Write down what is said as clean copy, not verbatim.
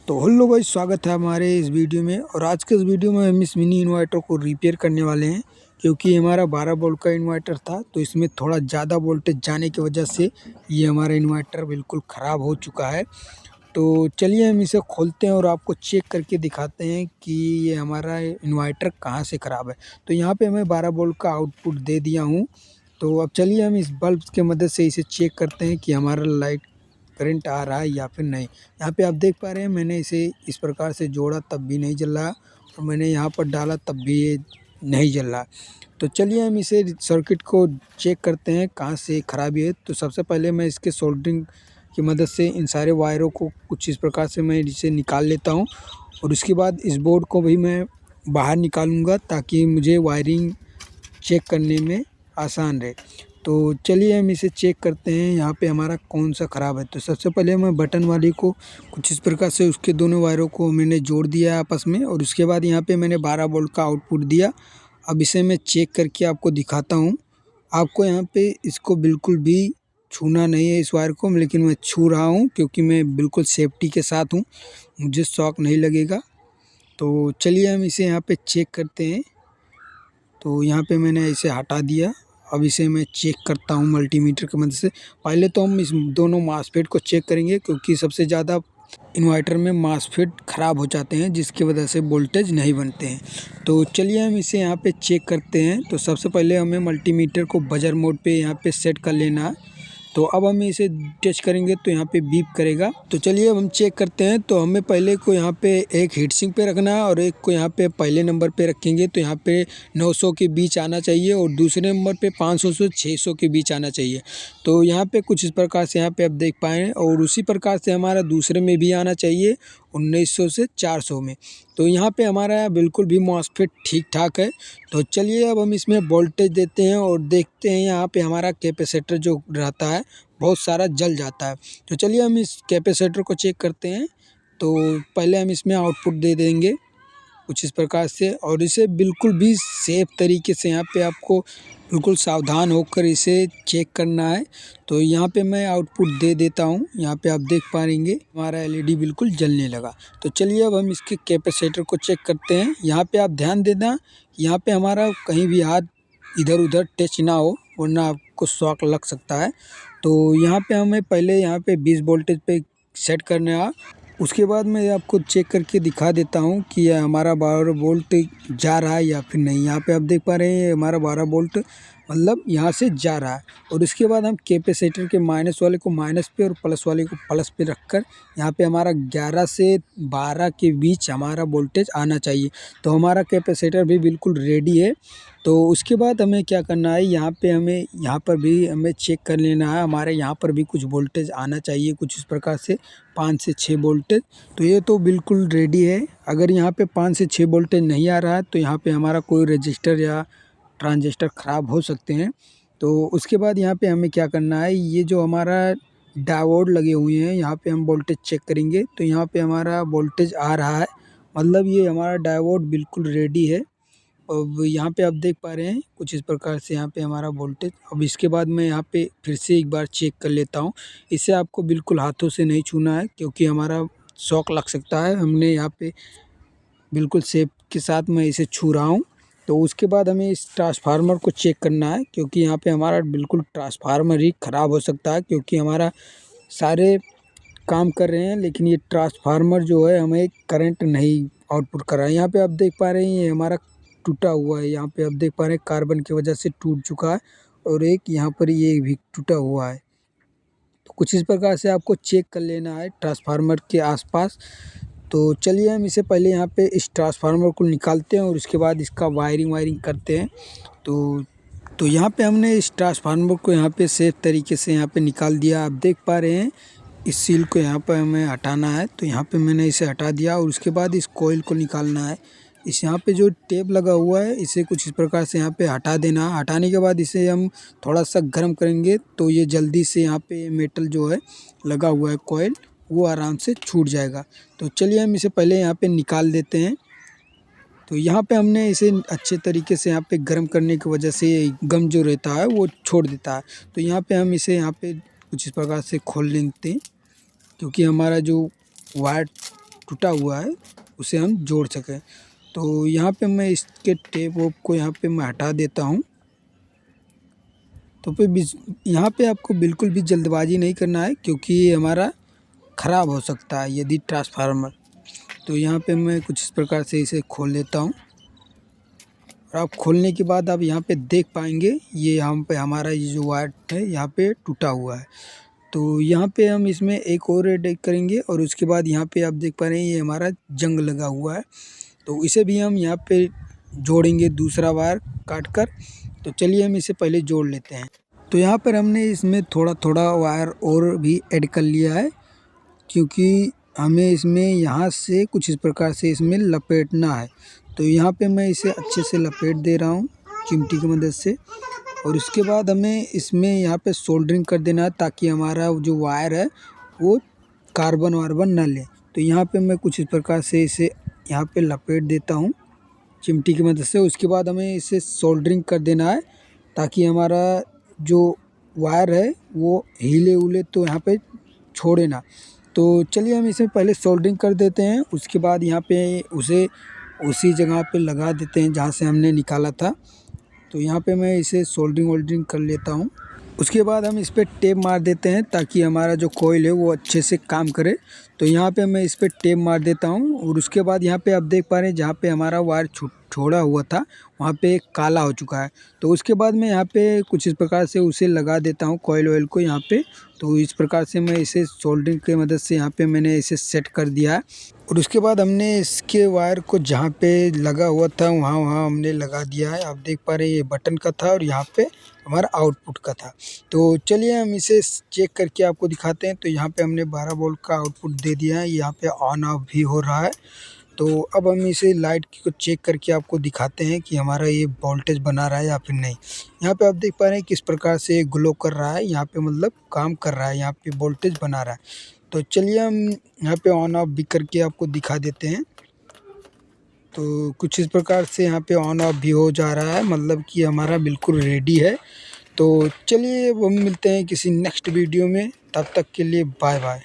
तो hello guys, स्वागत है हमारे इस वीडियो में। और आज के इस वीडियो में हम इस मिनी इन्वर्टर को रिपेयर करने वाले हैं, क्योंकि हमारा 12 वोल्ट का इन्वर्टर था, तो इसमें थोड़ा ज़्यादा वोल्टेज जाने की वजह से ये हमारा इन्वर्टर बिल्कुल ख़राब हो चुका है। तो चलिए हम इसे खोलते हैं और आपको चेक करके दिखाते हैं कि ये हमारा इन्वर्टर कहाँ से ख़राब है। तो यहाँ पे मैं 12 वोल्ट का आउटपुट दे दिया हूँ। तो अब चलिए हम इस बल्ब के मदद से इसे चेक करते हैं कि हमारा लाइट करंट आ रहा है या फिर नहीं। यहाँ पे आप देख पा रहे हैं, मैंने इसे इस प्रकार से जोड़ा तब भी नहीं जल रहा, और मैंने यहाँ पर डाला तब भी ये नहीं जल रहा। तो चलिए हम इसे सर्किट को चेक करते हैं कहाँ से खराबी है। तो सबसे पहले मैं इसके सोल्डरिंग की मदद से इन सारे वायरों को कुछ इस प्रकार से मैं इसे निकाल लेता हूँ, और उसके बाद इस बोर्ड को भी मैं बाहर निकालूँगा ताकि मुझे वायरिंग चेक करने में आसान रहे। तो चलिए हम इसे चेक करते हैं यहाँ पे हमारा कौन सा ख़राब है। तो सबसे पहले मैं बटन वाली को कुछ इस प्रकार से उसके दोनों वायरों को मैंने जोड़ दिया है आपस में, और उसके बाद यहाँ पे मैंने 12 वोल्ट का आउटपुट दिया। अब इसे मैं चेक करके आपको दिखाता हूँ। आपको यहाँ पे इसको बिल्कुल भी छूना नहीं है इस वायर को, लेकिन मैं छू रहा हूँ क्योंकि मैं बिल्कुल सेफ्टी के साथ हूँ, मुझे शॉक नहीं लगेगा। तो चलिए हम इसे यहाँ पे चेक करते हैं। तो यहाँ पे मैंने इसे हटा दिया। अब इसे मैं चेक करता हूँ मल्टीमीटर की मदद से। पहले तो हम इस दोनों मासफेट को चेक करेंगे, क्योंकि सबसे ज़्यादा इन्वर्टर में मासफेट ख़राब हो जाते हैं, जिसकी वजह से वोल्टेज नहीं बनते हैं। तो चलिए हम इसे यहाँ पे चेक करते हैं। तो सबसे पहले हमें मल्टीमीटर को बजर मोड पे यहाँ पे सेट कर लेना है। तो अब हम इसे टच करेंगे तो यहाँ पे बीप करेगा। तो चलिए अब हम चेक करते हैं। तो हमें पहले को यहाँ पे एक हीट सिंक पे रखना है, और एक को यहाँ पे पहले नंबर पे रखेंगे तो यहाँ पे 900 के बीच आना चाहिए, और दूसरे नंबर पे 500 से 600 के बीच आना चाहिए। तो यहाँ पे कुछ इस प्रकार से यहाँ पे आप देख पाएँ, और उसी प्रकार से हमारा दूसरे में भी आना चाहिए 1900 से 400 में। तो यहाँ पे हमारा बिल्कुल भी मॉसफेट ठीक ठाक है। तो चलिए अब हम इसमें वोल्टेज देते हैं और देखते हैं। यहाँ पे हमारा कैपेसिटर जो रहता है बहुत सारा जल जाता है। तो चलिए हम इस कैपेसिटर को चेक करते हैं। तो पहले हम इसमें आउटपुट दे देंगे कुछ इस प्रकार से, और इसे बिल्कुल भी सेफ तरीके से यहाँ पे आपको बिल्कुल सावधान होकर इसे चेक करना है। तो यहाँ पे मैं आउटपुट दे देता हूँ। यहाँ पे आप देख पाएंगे हमारा एलईडी बिल्कुल जलने लगा। तो चलिए अब हम इसके कैपेसिटर को चेक करते हैं। यहाँ पे आप ध्यान देना, यहाँ पे हमारा कहीं भी हाथ इधर उधर टच ना हो, वरना आपको शॉक लग सकता है। तो यहाँ पे हमें पहले यहाँ पे 20 वोल्टेज पे सेट करना है। उसके बाद मैं आपको चेक करके दिखा देता हूँ कि यह हमारा 12 वोल्ट जा रहा है या फिर नहीं। यहाँ पे आप देख पा रहे हैं हमारा 12 वोल्ट मतलब यहाँ से जा रहा है। और उसके बाद हम कैपेसिटर के माइनस वाले को माइनस पे और प्लस वाले को प्लस पे रखकर यहाँ पे हमारा 11 से 12 के बीच हमारा वोल्टेज आना चाहिए। तो हमारा कैपेसिटर भी बिल्कुल रेडी है। तो उसके बाद हमें क्या करना है, यहाँ पे हमें यहाँ पर भी हमें चेक कर लेना है। हमारे यहाँ पर भी कुछ वोल्टेज आना चाहिए कुछ इस प्रकार से 5 से 6 वोल्टेज। तो ये तो बिल्कुल रेडी है। अगर यहाँ पे 5 से 6 वोल्टेज नहीं आ रहा है तो यहाँ पे हमारा कोई रजिस्टर या ट्रांजिस्टर ख़राब हो सकते हैं। तो उसके बाद यहाँ पे हमें क्या करना है, ये जो हमारा डायोड लगे हुए हैं यहाँ पे हम वोल्टेज चेक करेंगे। तो यहाँ पे हमारा वोल्टेज आ रहा है, मतलब ये हमारा डायोड बिल्कुल रेडी है। अब यहाँ पे आप देख पा रहे हैं कुछ इस प्रकार से यहाँ पे हमारा वोल्टेज। अब इसके बाद मैं यहाँ पे फिर से एक बार चेक कर लेता हूँ। इसे आपको बिल्कुल हाथों से नहीं छूना है, क्योंकि हमारा शॉक लग सकता है। हमने यहाँ पे बिल्कुल सेफ के साथ मैं इसे छू रहा हूँ। तो उसके बाद हमें इस ट्रांसफार्मर को चेक करना है, क्योंकि यहाँ पे हमारा बिल्कुल ट्रांसफार्मर ही ख़राब हो सकता है, क्योंकि हमारा सारे काम कर रहे हैं लेकिन ये ट्रांसफार्मर जो है हमें करंट नहीं आउटपुट कर रहा है। यहाँ पे आप देख पा रहे हैं ये हमारा टूटा हुआ है। यहाँ पे आप देख पा रहे हैं कार्बन की वजह से टूट चुका है, और एक यहाँ पर ये भी टूटा हुआ है। तो कुछ इस प्रकार से आपको चेक कर लेना है ट्रांसफार्मर के आसपास। तो चलिए हम इसे पहले यहाँ पे इस ट्रांसफार्मर को निकालते हैं और उसके बाद इसका वायरिंग करते हैं। तो यहाँ पे हमने इस ट्रांसफार्मर को यहाँ पे सेफ तरीके से यहाँ पे निकाल दिया। आप देख पा रहे हैं इस सील को यहाँ पर हमें हटाना है। तो यहाँ पे मैंने इसे हटा दिया, और उसके बाद इस कोयल को निकालना है। इस यहाँ पे जो टेप लगा हुआ है इसे कुछ इस प्रकार से यहाँ पे हटा देना है। हटाने के बाद इसे हम थोड़ा सा गर्म करेंगे तो ये जल्दी से यहाँ पे मेटल जो है लगा हुआ है कोयल, वो आराम से छूट जाएगा। तो चलिए हम इसे पहले यहाँ पे निकाल देते हैं। तो यहाँ पे हमने इसे अच्छे तरीके से यहाँ पे गर्म करने की वजह से गम जो रहता है वो छोड़ देता है। तो यहाँ पे हम इसे यहाँ पे कुछ इस प्रकार से खोल लेते हैं, क्योंकि हमारा जो वायर टूटा हुआ है उसे हम जोड़ सकें। तो यहाँ पे मैं इसके टेप वोप को यहाँ पे मैं हटा देता हूँ। तो फिर यहाँ पे आपको बिल्कुल भी जल्दबाजी नहीं करना है, क्योंकि ये हमारा ख़राब हो सकता है यदि ट्रांसफार्मर। तो यहाँ पे मैं कुछ इस प्रकार से इसे खोल लेता हूँ, और आप खोलने के बाद आप यहाँ पे देख पाएंगे ये यहाँ पे हमारा ये जो वायर है यहाँ पे टूटा हुआ है। तो यहाँ पे हम इसमें एक और ऐड करेंगे, और उसके बाद यहाँ पे आप देख पा रहे हैं ये हमारा जंग लगा हुआ है। तो इसे भी हम यहाँ पे जोड़ेंगे दूसरा वायर काट कर। तो चलिए हम इसे पहले जोड़ लेते हैं। तो यहाँ पर हमने इसमें थोड़ा थोड़ा वायर और भी ऐड कर लिया है, क्योंकि हमें इसमें यहाँ से कुछ इस प्रकार से इसमें लपेटना है। तो यहाँ पे मैं इसे अच्छे से लपेट दे रहा हूँ चिमटी की मदद से, और उसके बाद हमें इसमें यहाँ पे सोल्डरिंग कर देना है, ताकि हमारा जो वायर है वो कार्बन वार्बन ना ले। तो यहाँ पे मैं कुछ इस प्रकार से इसे यहाँ पे लपेट देता हूँ चिमटी की मदद से। उसके बाद हमें इसे सोल्डरिंग कर देना है, ताकि हमारा जो वायर है वो हिले उले तो यहाँ पे छोड़े ना। तो चलिए हम इसे पहले सोल्डरिंग कर देते हैं, उसके बाद यहाँ पे उसे उसी जगह पे लगा देते हैं जहाँ से हमने निकाला था। तो यहाँ पे मैं इसे सोल्डरिंग वोल्डरिंग कर लेता हूँ। उसके बाद हम इस पर टेप मार देते हैं, ताकि हमारा जो कॉइल है वो अच्छे से काम करे। तो यहाँ पे मैं इस पर टेप मार देता हूँ, और उसके बाद यहाँ पे आप देख पा रहे हैं जहाँ पे हमारा वायर छोड़ा हुआ था वहाँ पे काला हो चुका है। तो उसके बाद मैं यहाँ पे कुछ इस प्रकार से उसे लगा देता हूँ कॉइल ऑयल को यहाँ पे। तो इस प्रकार से मैं इसे सोल्डरिंग की मदद से यहाँ पे मैंने इसे सेट कर दिया है। और उसके बाद हमने इसके वायर को जहाँ पे लगा हुआ था वहाँ हमने लगा दिया है। आप देख पा रहे हैं ये बटन का था और यहाँ पे हमारा आउटपुट का था। तो चलिए हम इसे चेक करके आपको दिखाते हैं। तो यहाँ पे हमने 12 वोल्ट का आउटपुट दे दिया है, यहाँ पे ऑन ऑफ भी हो रहा है। तो अब हम इसे लाइट को चेक करके आपको दिखाते हैं कि हमारा ये वोल्टेज बना रहा है या फिर नहीं। यहाँ पे आप देख पा रहे हैं किस प्रकार से ये ग्लो कर रहा है, यहाँ पे मतलब काम कर रहा है, यहाँ पे वोल्टेज बना रहा है। तो चलिए हम यहाँ पे ऑन ऑफ भी करके आपको दिखा देते हैं। तो कुछ इस प्रकार से यहाँ पे ऑन ऑफ भी हो जा रहा है, मतलब कि हमारा बिल्कुल रेडी है। तो चलिए अब हम मिलते हैं किसी नेक्स्ट वीडियो में, तब तक के लिए बाय बाय।